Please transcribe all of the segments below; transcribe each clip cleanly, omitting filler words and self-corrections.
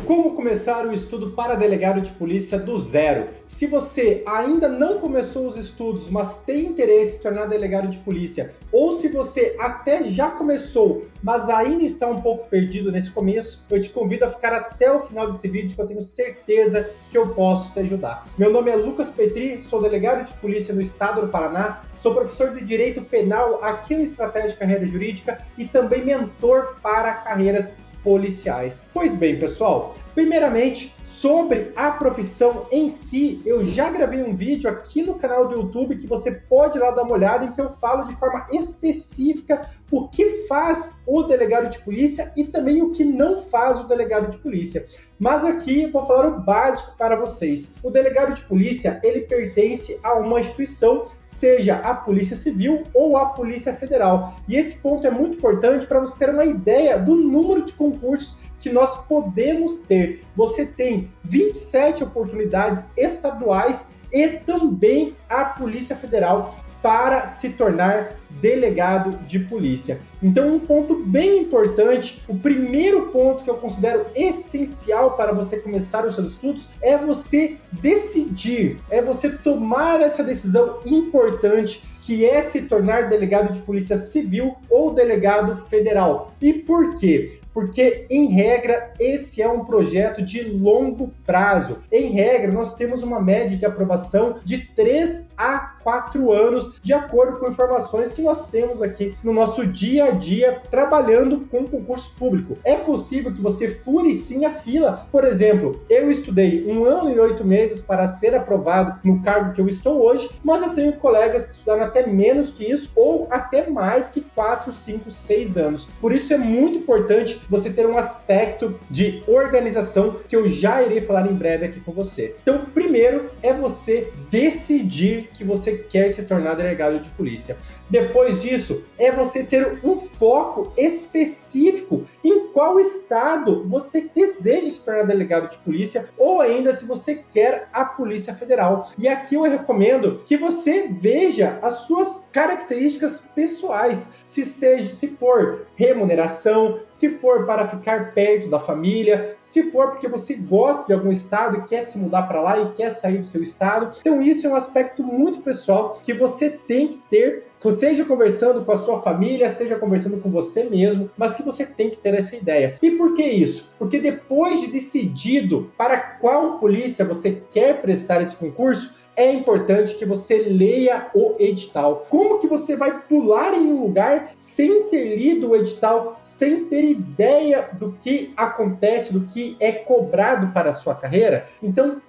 Como começar o estudo para delegado de polícia do zero? Se você ainda não começou os estudos, mas tem interesse em se tornar delegado de polícia, ou se você até já começou, mas ainda está um pouco perdido nesse começo, eu te convido a ficar até o final desse vídeo, que eu tenho certeza que eu posso te ajudar. Meu nome é Lucas Petri, sou delegado de polícia no estado do Paraná, sou professor de Direito Penal aqui no Estratégia Carreira Jurídica e também mentor para carreiras policiais. Pois bem, pessoal, primeiramente, sobre a profissão em si, eu já gravei um vídeo aqui no canal do YouTube que você pode ir lá dar uma olhada, em que eu falo de forma específica o que faz o delegado de polícia e também o que não faz o delegado de polícia. Mas aqui eu vou falar o básico para vocês. O delegado de polícia, ele pertence a uma instituição, seja a Polícia Civil ou a Polícia Federal. E esse ponto é muito importante para você ter uma ideia do número de concursos que nós podemos ter. Você tem 27 oportunidades estaduais e também a Polícia Federal para se tornar delegado de polícia. Então, um ponto bem importante, o primeiro ponto que eu considero essencial para você começar os seus estudos é você decidir, é você tomar essa decisão importante, que é se tornar delegado de polícia civil ou delegado federal. E por quê? Porque, em regra, esse é um projeto de longo prazo. Em regra, nós temos uma média de aprovação de 3 a 4 anos, de acordo com informações que nós temos aqui no nosso dia a dia, trabalhando com concurso público. É possível que você fure sim a fila. Por exemplo, eu estudei 1 ano e 8 meses para ser aprovado no cargo que eu estou hoje, mas eu tenho colegas que estudaram até menos que isso, ou até mais que 4, 5, 6 anos. Por isso é muito importante você ter um aspecto de organização, que eu já irei falar em breve aqui com você. Então, primeiro é você decidir que você quer se tornar delegado de polícia. Depois disso, é você ter um foco específico em qual estado você deseja se tornar delegado de polícia, ou ainda se você quer a Polícia Federal. E aqui eu recomendo que você veja as suas características pessoais, se for remuneração, se for para ficar perto da família, se for porque você gosta de algum estado e quer se mudar para lá e quer sair do seu estado. Então isso é um aspecto muito pessoal que você tem que ter, seja conversando com a sua família, seja conversando com você mesmo, mas que você tem que ter essa ideia. E por que isso? Porque depois de decidido para qual polícia você quer prestar esse concurso, é importante que você leia o edital. Como que você vai pular em um lugar sem ter lido o edital, sem ter ideia do que acontece, do que é cobrado para a sua carreira? Então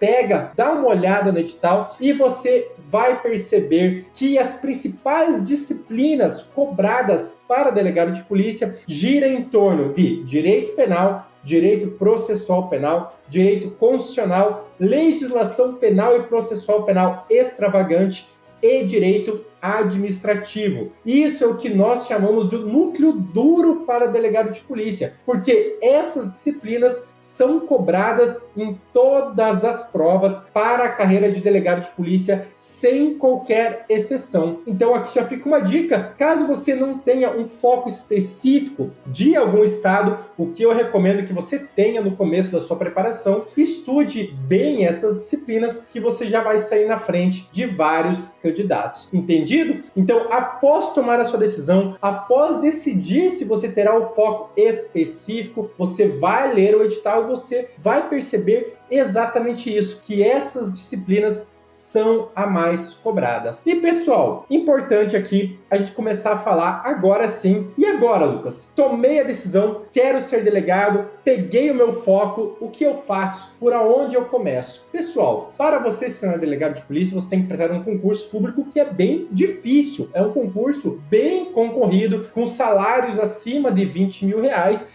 dá uma olhada no edital e você vai perceber que as principais disciplinas cobradas para delegado de polícia giram em torno de direito penal, direito processual penal, direito constitucional, legislação penal e processual penal extravagante e direito administrativo. Isso é o que nós chamamos de núcleo duro para delegado de polícia, porque essas disciplinas são cobradas em todas as provas para a carreira de delegado de polícia, sem qualquer exceção. Então aqui já fica uma dica, caso você não tenha um foco específico de algum estado, o que eu recomendo que você tenha no começo da sua preparação, estude bem essas disciplinas, que você já vai sair na frente de vários candidatos. Entendido? Então, após tomar a sua decisão, após decidir se você terá o foco específico, você vai ler o edital e você vai perceber exatamente isso, que essas disciplinas são a mais cobradas. E pessoal, importante aqui a gente começar a falar agora sim. E agora, Lucas? Tomei a decisão, quero ser delegado, peguei o meu foco, o que eu faço? Por onde eu começo? Pessoal, para você se tornar delegado de polícia, você tem que prestar um concurso público que é bem difícil. É um concurso bem concorrido, com salários acima de R$20 mil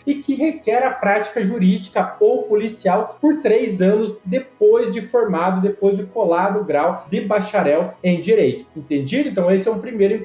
e que requer a prática jurídica ou policial por 3 anos depois de formado, depois de colado o grau de bacharel em direito. Entendido? Então esse é um primeiro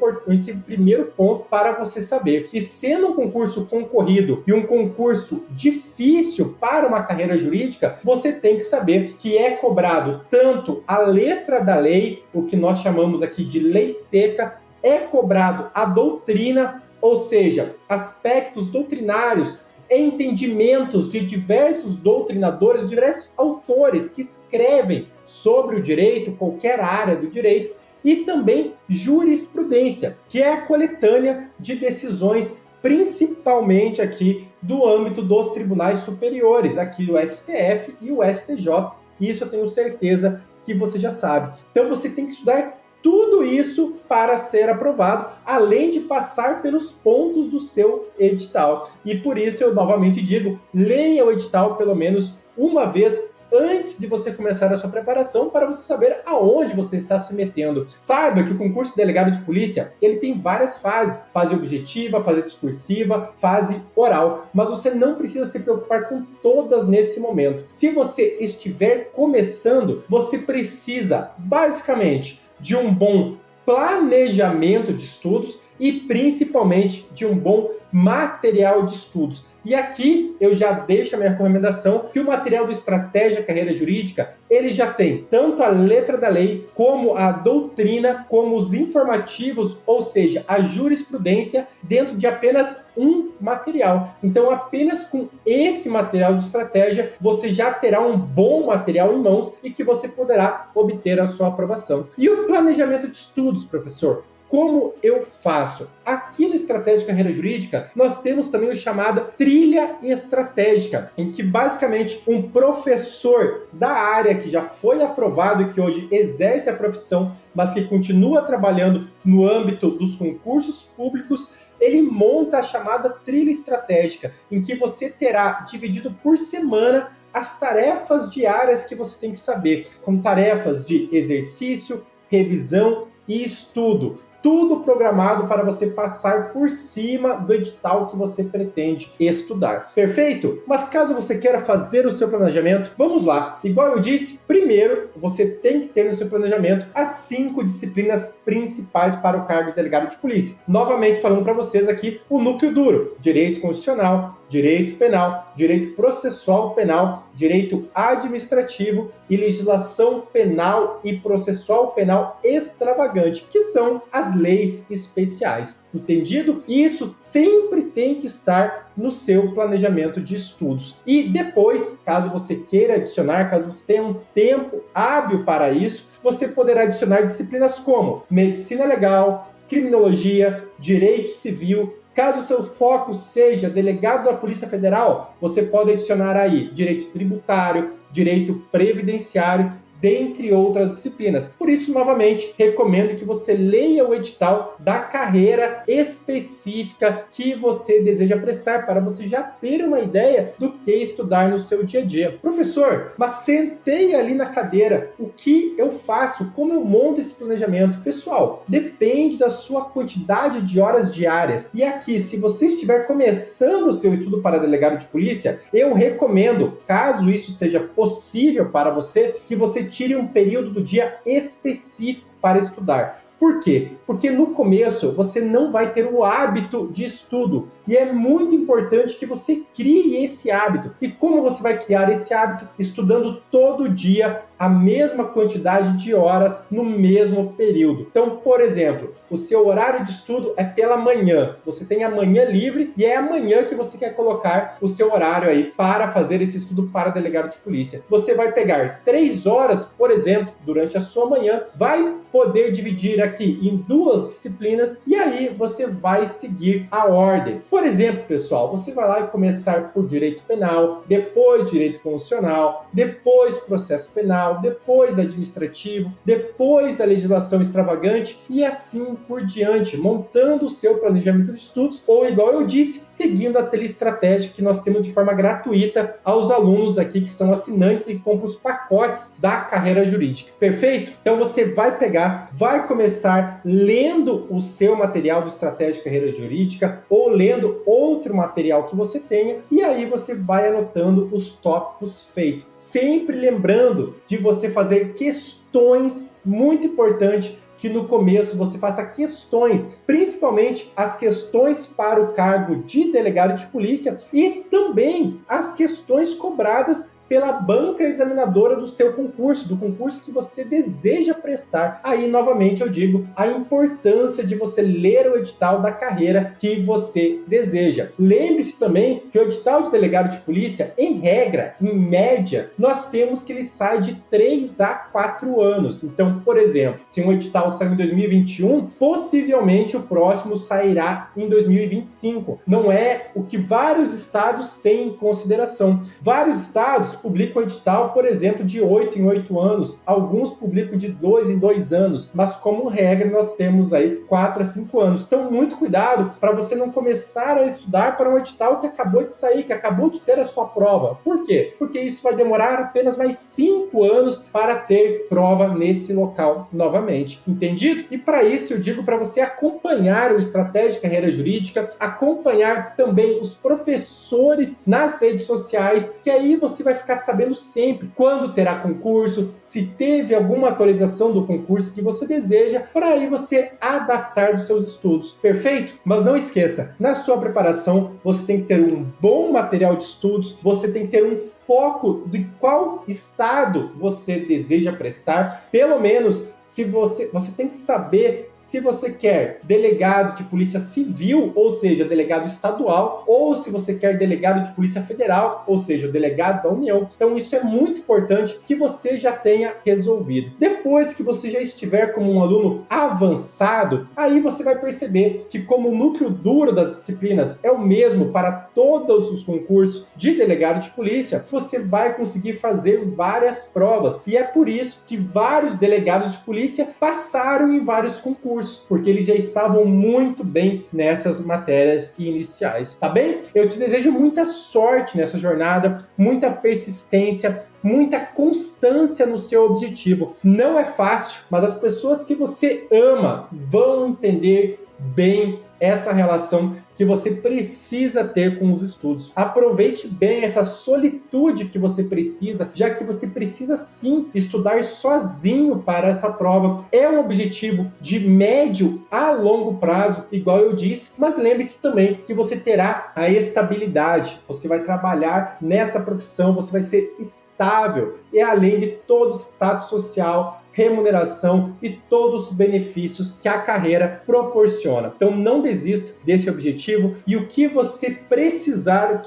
ponto para você saber que, sendo um concurso concorrido e um concurso difícil para uma carreira jurídica, você tem que saber que é cobrado tanto a letra da lei, o que nós chamamos aqui de lei seca, é cobrado a doutrina, ou seja, aspectos doutrinários entendimentos de diversos doutrinadores, diversos autores que escrevem sobre o direito, qualquer área do direito, e também jurisprudência, que é a coletânea de decisões, principalmente aqui do âmbito dos tribunais superiores, aqui o STF e o STJ. Isso eu tenho certeza que você já sabe. Então você tem que estudar tudo isso para ser aprovado, além de passar pelos pontos do seu edital. E por isso eu novamente digo, leia o edital pelo menos uma vez antes de você começar a sua preparação, para você saber aonde você está se metendo. Saiba que o concurso de delegado de polícia, ele tem várias fases: fase objetiva, fase discursiva, fase oral, mas você não precisa se preocupar com todas nesse momento. Se você estiver começando, você precisa basicamente de um bom planejamento de estudos e principalmente de um bom material de estudos. E aqui eu já deixo a minha recomendação que o material do Estratégia Carreira Jurídica, ele já tem tanto a letra da lei, como a doutrina, como os informativos, ou seja, a jurisprudência, dentro de apenas um material. Então, apenas com esse material de estratégia, você já terá um bom material em mãos e que você poderá obter a sua aprovação. E o planejamento de estudos, professor? Como eu faço? Aqui no Estratégia de Carreira Jurídica, nós temos também o chamado trilha estratégica, em que basicamente um professor da área que já foi aprovado e que hoje exerce a profissão, mas que continua trabalhando no âmbito dos concursos públicos, ele monta a chamada trilha estratégica, em que você terá dividido por semana as tarefas diárias que você tem que saber, como tarefas de exercício, revisão e estudo. Tudo programado para você passar por cima do edital que você pretende estudar. Perfeito? Mas caso você queira fazer o seu planejamento, vamos lá. Igual eu disse, primeiro você tem que ter no seu planejamento as 5 disciplinas principais para o cargo de delegado de polícia. Novamente falando para vocês aqui o núcleo duro: direito constitucional, direito penal, direito processual penal, direito administrativo e legislação penal e processual penal extravagante, que são as leis especiais. Entendido? Isso sempre tem que estar no seu planejamento de estudos. E depois, caso você queira adicionar, caso você tenha um tempo hábil para isso, você poderá adicionar disciplinas como medicina legal, criminologia, direito civil. Caso o seu foco seja delegado da Polícia Federal, você pode adicionar aí direito tributário, direito previdenciário, dentre outras disciplinas. Por isso, novamente, recomendo que você leia o edital da carreira específica que você deseja prestar, para você já ter uma ideia do que estudar no seu dia a dia. Professor, mas sentei ali na cadeira, o que eu faço? Como eu monto esse planejamento? Pessoal, depende da sua quantidade de horas diárias. E aqui, se você estiver começando o seu estudo para delegado de polícia, eu recomendo, caso isso seja possível para você, que você tire um período do dia específico para estudar. Por quê? Porque no começo você não vai ter o hábito de estudo e é muito importante que você crie esse hábito. E como você vai criar esse hábito? Estudando todo dia a mesma quantidade de horas no mesmo período. Então, por exemplo, o seu horário de estudo é pela manhã. Você tem a manhã livre e é amanhã que você quer colocar o seu horário aí para fazer esse estudo para delegado de polícia. Você vai pegar 3 horas, por exemplo, durante a sua manhã, vai poder dividir aqui em 2 disciplinas e aí você vai seguir a ordem. Por exemplo, pessoal, você vai lá e começar por direito penal, depois direito constitucional, depois processo penal, depois administrativo, depois a legislação extravagante e assim por diante, montando o seu planejamento de estudos, ou igual eu disse, seguindo a trilha estratégica que nós temos de forma gratuita aos alunos aqui que são assinantes e que compram os pacotes da carreira jurídica. Perfeito? Então você vai pegar, vai começar lendo o seu material do Estratégia Carreira Jurídica ou lendo outro material que você tenha e aí você vai anotando os tópicos feitos. Sempre lembrando de você fazer questões, muito importante que no começo você faça questões, principalmente as questões para o cargo de delegado de polícia e também as questões cobradas pela banca examinadora do seu concurso, do concurso que você deseja prestar. Aí, novamente, eu digo a importância de você ler o edital da carreira que você deseja. Lembre-se também que o edital de delegado de polícia, em regra, em média, nós temos que ele sai de 3 a 4 anos. Então, por exemplo, se um edital saiu em 2021, possivelmente o próximo sairá em 2025. Não é o que vários estados têm em consideração. Vários estados publicam edital, por exemplo, de 8 em 8 anos. Alguns publicam de 2 em 2 anos. Mas, como regra, nós temos aí 4 a 5 anos. Então, muito cuidado para você não começar a estudar para um edital que acabou de sair, que acabou de ter a sua prova. Por quê? Porque isso vai demorar apenas mais 5 anos para ter prova nesse local novamente. Entendido? E para isso eu digo para você acompanhar o Estratégia Carreira Jurídica, acompanhar também os professores nas redes sociais, que aí você vai ficar sabendo sempre quando terá concurso, se teve alguma atualização do concurso que você deseja, para aí você adaptar os seus estudos. Perfeito? Mas não esqueça, na sua preparação você tem que ter um bom material de estudos, você tem que ter um foco de qual estado você deseja prestar. Pelo menos, se você tem que saber se você quer delegado de polícia civil, ou seja, delegado estadual, ou se você quer delegado de polícia federal, ou seja, o delegado da União. Então isso é muito importante que você já tenha resolvido. Depois que você já estiver como um aluno avançado, aí você vai perceber que como o núcleo duro das disciplinas é o mesmo para todos os concursos de delegado de polícia, você vai conseguir fazer várias provas. E é por isso que vários delegados de polícia passaram em vários concursos, porque eles já estavam muito bem nessas matérias iniciais, tá bem? Eu te desejo muita sorte nessa jornada, muita persistência, muita constância no seu objetivo. Não é fácil, mas as pessoas que você ama vão entender bem essa relação que você precisa ter com os estudos. Aproveite bem essa solitude que você precisa, já que você precisa sim estudar sozinho para essa prova. É um objetivo de médio a longo prazo, igual eu disse, mas lembre-se também que você terá a estabilidade. Você vai trabalhar nessa profissão, você vai ser estável e além de todo o status social, remuneração e todos os benefícios que a carreira proporciona. Então não desista desse objetivo e o que você precisar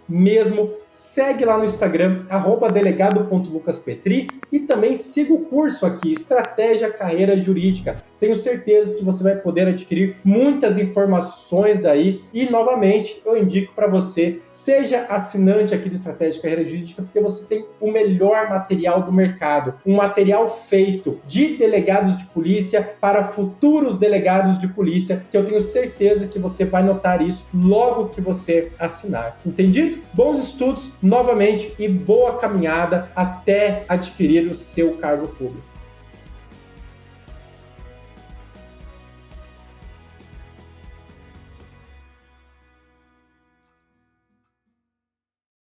mesmo, segue lá no Instagram, @delegado.lucaspetri e também siga o curso aqui, Estratégia Carreira Jurídica. Tenho certeza que você vai poder adquirir muitas informações daí e, novamente, eu indico para você, seja assinante aqui do Estratégia Carreira Jurídica, porque você tem o melhor material do mercado, um material feito de delegados de polícia para futuros delegados de polícia, que eu tenho certeza que você vai notar isso logo que você assinar. Entendido? Bons estudos, novamente, e boa caminhada até adquirir o seu cargo público.